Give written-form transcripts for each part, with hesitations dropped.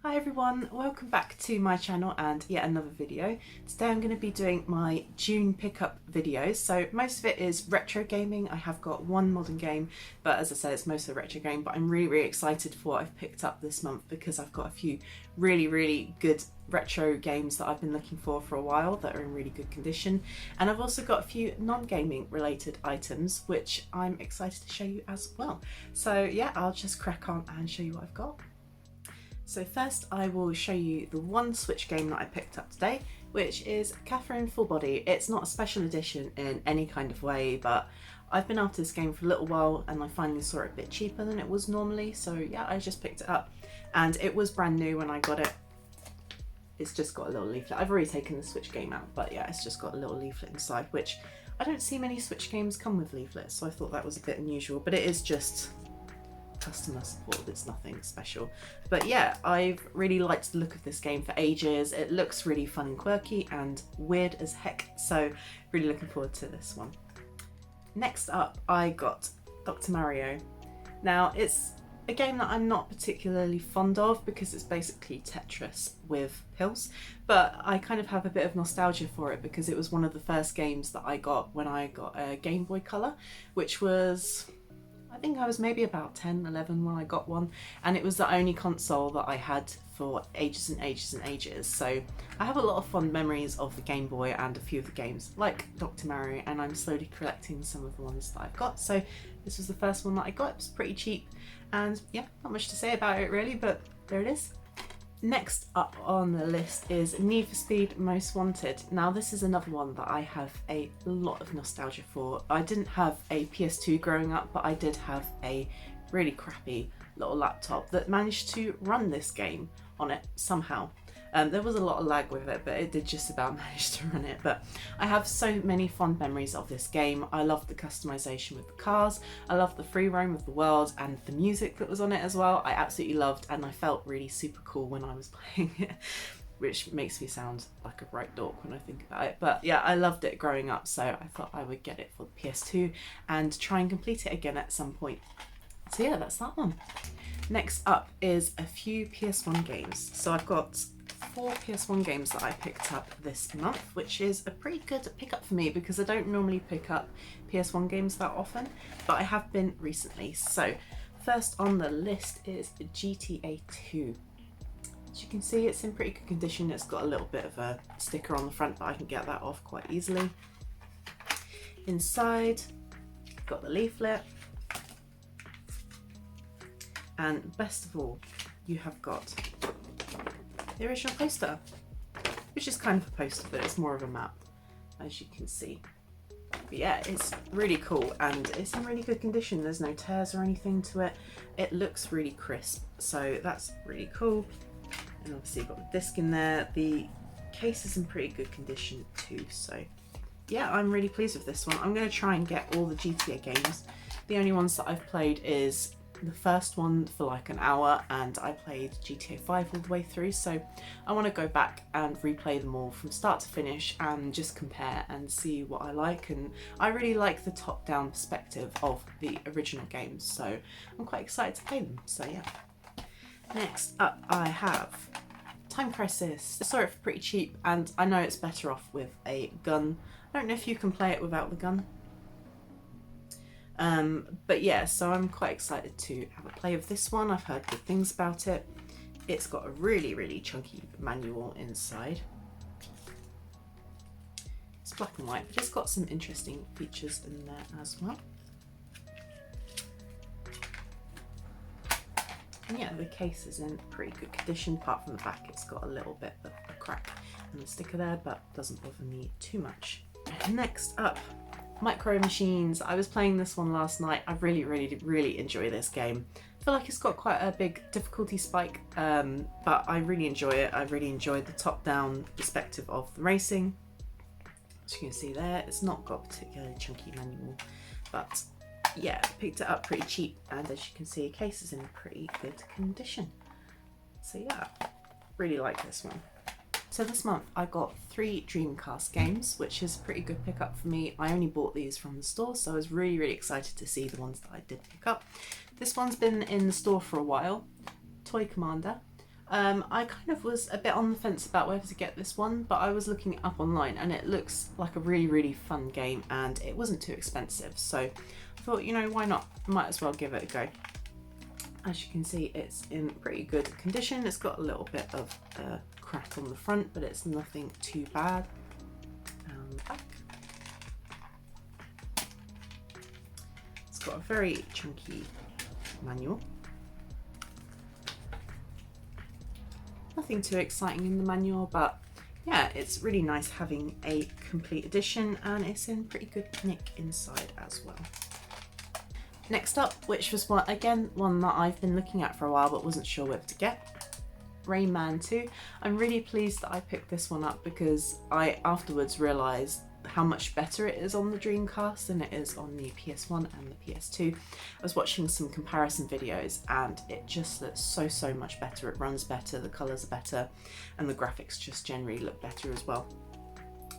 Hi everyone, welcome back to my channel and yet another video. Today I'm going to be doing my June pickup videos. So most of it is retro gaming. I have got one modern game, but as I said, it's mostly retro game, but I'm really excited for what I've picked up this month because I've got a few really good retro games that I've been looking for a while that are in really good condition. And I've also got a few non-gaming related items which I'm excited to show you as well. So yeah, I'll just crack on and show you what I've got. So first I will show you the one Switch game that I picked up today, which is Catherine Full Body. It's not a special edition in any kind of way, but I've been after this game for a little while and I finally saw it a bit cheaper than it was normally, so yeah, I just picked it up. And it was brand new when I got it. It's just got a little leaflet. I've already taken the Switch game out, but yeah, it's just got a little leaflet inside, which I don't see many Switch games come with leaflets, so I thought that was a bit unusual, but it is just customer support, it's nothing special. But yeah, I've really liked the look of this game for ages. It looks really fun and quirky and weird as heck, so really looking forward to this one. Next up I got Dr. Mario. Now it's a game that I'm not particularly fond of because it's basically Tetris with pills, but I kind of have a bit of nostalgia for it because it was one of the first games that I got when I got a Game Boy Color, which was, I think I was maybe about 10, 11 when I got one, and it was the only console that I had for ages and ages. So I have a lot of fond memories of the Game Boy and a few of the games like Dr. Mario, and I'm slowly collecting some of the ones that I've got. So this was the first one that I got. It was pretty cheap, and yeah, not much to say about it really, but there it is. Next up on the list is Need for Speed Most Wanted. Now this is another one that I have a lot of nostalgia for. I didn't have a PS2 growing up, but I did have a really crappy little laptop that managed to run this game on it somehow. There was a lot of lag with it, but it did just about manage to run it. But I have so many fond memories of this game. I loved the customization with the cars, I loved the free roam of the world, and the music that was on it as well. I absolutely loved, and I felt really super cool when I was playing it, which makes me sound like a right dork when I think about it. But yeah, I loved it growing up, so I thought I would get it for the PS2 and try and complete it again at some point. So yeah, that's that one. Next up is a few PS1 games. So I've got 4 PS1 games that I picked up this month, which is a pretty good pickup for me because I don't normally pick up PS1 games that often, but I have been recently. So first on the list is GTA 2. As you can see, it's in pretty good condition. It's got a little bit of a sticker on the front, but I can get that off quite easily. Inside, got the leaflet, and best of all, you have got the original poster, which is kind of a poster, but it's more of a map, as you can see. But yeah, it's really cool and it's in really good condition. There's no tears or anything to it. It looks really crisp, so that's really cool. And obviously you've got the disc in there. The case is in pretty good condition too, so yeah, I'm really pleased with this one. I'm going to try and get all the GTA games. The only ones that I've played is the first one for like an hour, and I played GTA 5 all the way through, so I want to go back and replay them all from start to finish and just compare and see what I like. And I really like the top-down perspective of the original games, so I'm quite excited to play them. So yeah. Next up I have Time Crisis. I saw it for pretty cheap, and I know it's better off with a gun. I don't know if you can play it without the gun. But yeah, so I'm quite excited to have a play of this one. I've heard good things about it. It's got a really chunky manual inside. It's black and white, but it's got some interesting features in there as well. And yeah, the case is in pretty good condition. Apart from the back, it's got a little bit of a crack and a sticker there, but doesn't bother me too much. Next up, Micro Machines. I was playing this one last night. I really enjoy this game. I feel like it's got quite a big difficulty spike, but I really enjoy it. I really enjoyed the top-down perspective of the racing. As you can see there, it's not got a particularly chunky manual, but yeah, picked it up pretty cheap, and as you can see, the case is in pretty good condition. So yeah, really like this one. So this month I got 3 Dreamcast games, which is a pretty good pickup for me. I only bought these from the store, so I was really excited to see the ones that I did pick up. This one's been in the store for a while. Toy Commander. I kind of was a bit on the fence about whether to get this one, but I was looking it up online and it looks like a really fun game and it wasn't too expensive, so I thought, you know, why not? Might as well give it a go. As you can see, it's in pretty good condition. It's got a little bit of crack on the front, but it's nothing too bad. And back. It's got a very chunky manual. Nothing too exciting in the manual, but yeah, it's really nice having a complete edition, and it's in pretty good nick inside as well. Next up, which was one that I've been looking at for a while but wasn't sure whether to get, Rayman 2. I'm really pleased that I picked this one up because I afterwards realised how much better it is on the Dreamcast than it is on the PS1 and the PS2. I was watching some comparison videos and it just looks so much better. It runs better, the colours are better, and the graphics just generally look better as well.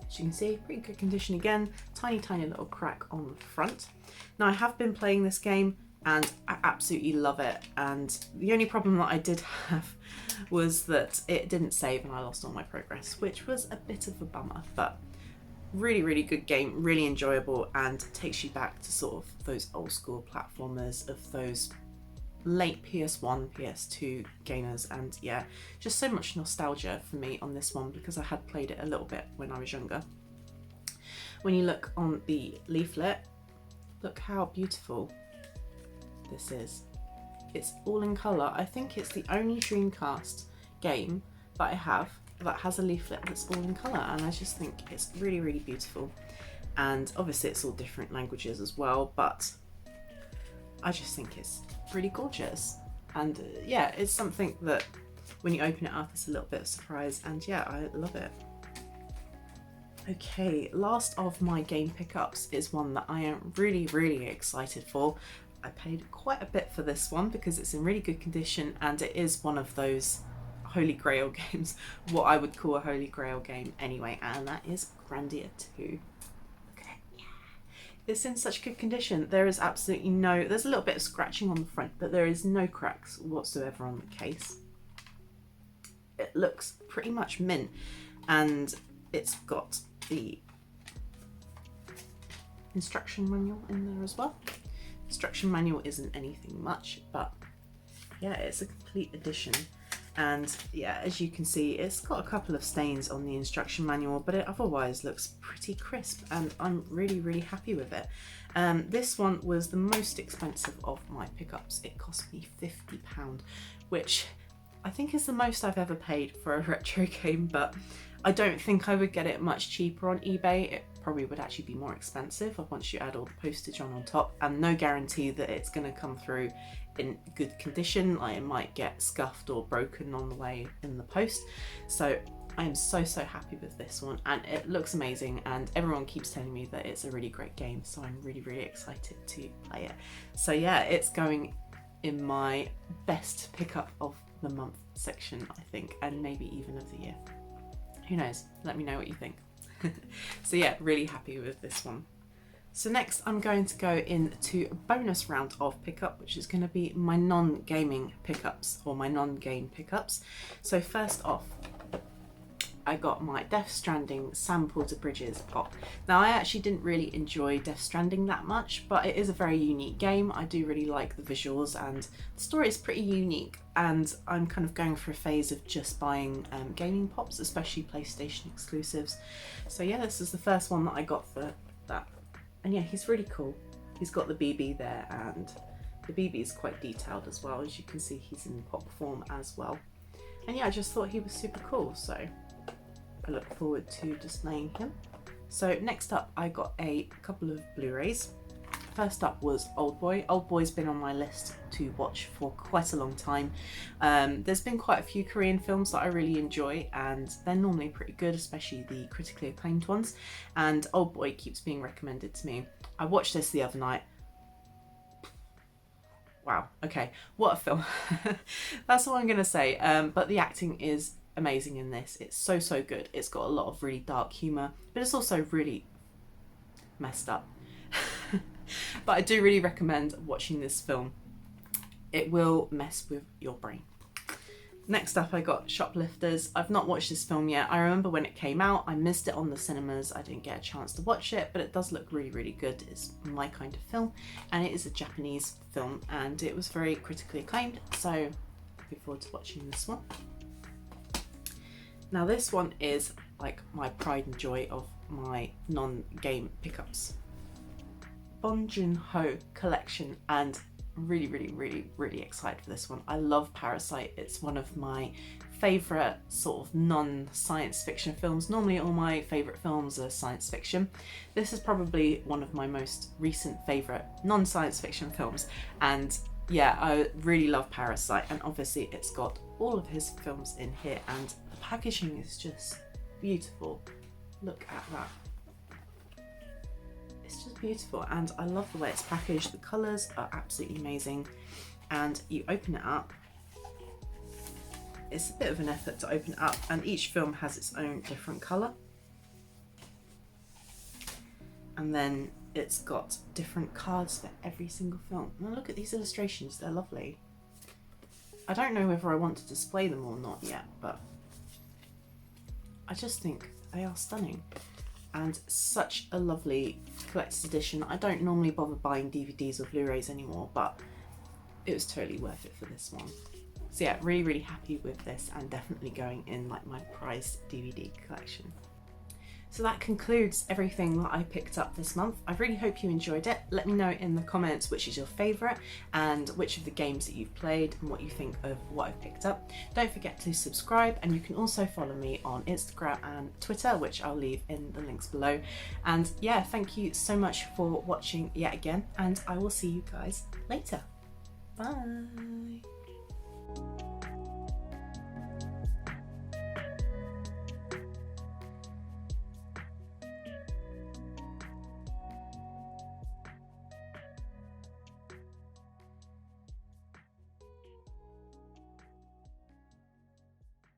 As you can see, pretty good condition again, tiny little crack on the front. Now I have been playing this game and I absolutely love it, and the only problem that I did have was that it didn't save and I lost all my progress, which was a bit of a bummer, but really good game, really enjoyable, and takes you back to sort of those old school platformers of those late PS1, PS2 gamers, and yeah, just so much nostalgia for me on this one because I had played it a little bit when I was younger. When you look on the leaflet, look how beautiful this is. It's all in colour. I think it's the only Dreamcast game that I have that has a leaflet that's all in colour, and I just think it's really beautiful. And obviously it's all different languages as well, but I just think it's really gorgeous. And yeah, it's something that when you open it up it's a little bit of surprise, and yeah, I love it. Okay, last of my game pickups is one that I am really excited for. I paid quite a bit for this one because it's in really good condition and it is one of those holy grail games, what I would call a holy grail game anyway, and that is Grandia 2. Look at it, yeah. It's in such good condition. There is absolutely no, there's a little bit of scratching on the front, but there is no cracks whatsoever on the case. It looks pretty much mint, and it's got the instruction manual in there as well. Instruction manual isn't anything much, but yeah, it's a complete edition. And yeah, as you can see, it's got a couple of stains on the instruction manual, but it otherwise looks pretty crisp, and I'm really happy with it. This one was the most expensive of my pickups. It cost me £50, which I think is the most I've ever paid for a retro game, but I don't think I would get it much cheaper on eBay. It probably would actually be more expensive once you add all the postage on top, and no guarantee that it's going to come through in good condition. Like, it might get scuffed or broken on the way in the post. So I am so happy with this one, and it looks amazing, and everyone keeps telling me that it's a really great game, so I'm really excited to play it. So yeah, it's going in my best pickup of the month section, I think, and maybe even of the year. Who knows? Let me know what you think. So yeah, really happy with this one. So next I'm going to go into a bonus round of pickup, which is going to be my non-gaming pickups, or my non-game pickups. So first off, I got my Death Stranding Sample to Bridges pop. Now, I actually didn't really enjoy Death Stranding that much, but it is a very unique game. I do really like the visuals, and the story is pretty unique, and I'm kind of going for a phase of just buying gaming pops, especially PlayStation exclusives. So yeah, this is the first one that I got for that. And yeah, he's really cool. He's got the BB there, and the BB is quite detailed as well. As you can see, he's in pop form as well. And yeah, I just thought he was super cool, so I look forward to displaying him. So next up, I got a couple of Blu-rays. First up was Old Boy. Old Boy's been on my list to watch for quite a long time. There's been quite a few Korean films that I really enjoy, and they're normally pretty good, especially the critically acclaimed ones. And Old Boy keeps being recommended to me. I watched this the other night. Wow, okay, what a film. That's all I'm gonna say. But the acting is amazing in this. It's so good. It's got a lot of really dark humour, but it's also really messed up. But I do really recommend watching this film. It will mess with your brain. Next up I got Shoplifters. I've not watched this film yet. I remember when it came out, I missed it on the cinemas. I didn't get a chance to watch it, but it does look really, really good. It's my kind of film, and it is a Japanese film, and it was very critically acclaimed, so looking forward to watching this one. Now this one is like my pride and joy of my non-game pickups. Bong Joon-ho collection, and really, really, really, really excited for this one. I love Parasite. It's one of my favourite sort of non-science fiction films. Normally all my favourite films are science fiction. This is probably one of my most recent favourite non-science fiction films, and yeah, I really love Parasite, and obviously it's got all of his films in here, and the packaging is just beautiful. Look at that. It's just beautiful, and I love the way it's packaged. The colours are absolutely amazing, and you open it up. It's a bit of an effort to open it up, and each film has its own different colour. And then it's got different cards for every single film. Now look at these illustrations, they're lovely. I don't know whether I want to display them or not yet, but I just think they are stunning. And such a lovely collector's edition. I don't normally bother buying DVDs or Blu-rays anymore, but it was totally worth it for this one. So yeah, really, really happy with this, and definitely going in like my prized DVD collection. So that concludes everything that I picked up this month. I really hope you enjoyed it. Let me know in the comments which is your favourite and which of the games that you've played and what you think of what I've picked up. Don't forget to subscribe, and you can also follow me on Instagram and Twitter, which I'll leave in the links below. And yeah, thank you so much for watching yet again, and I will see you guys later. Bye.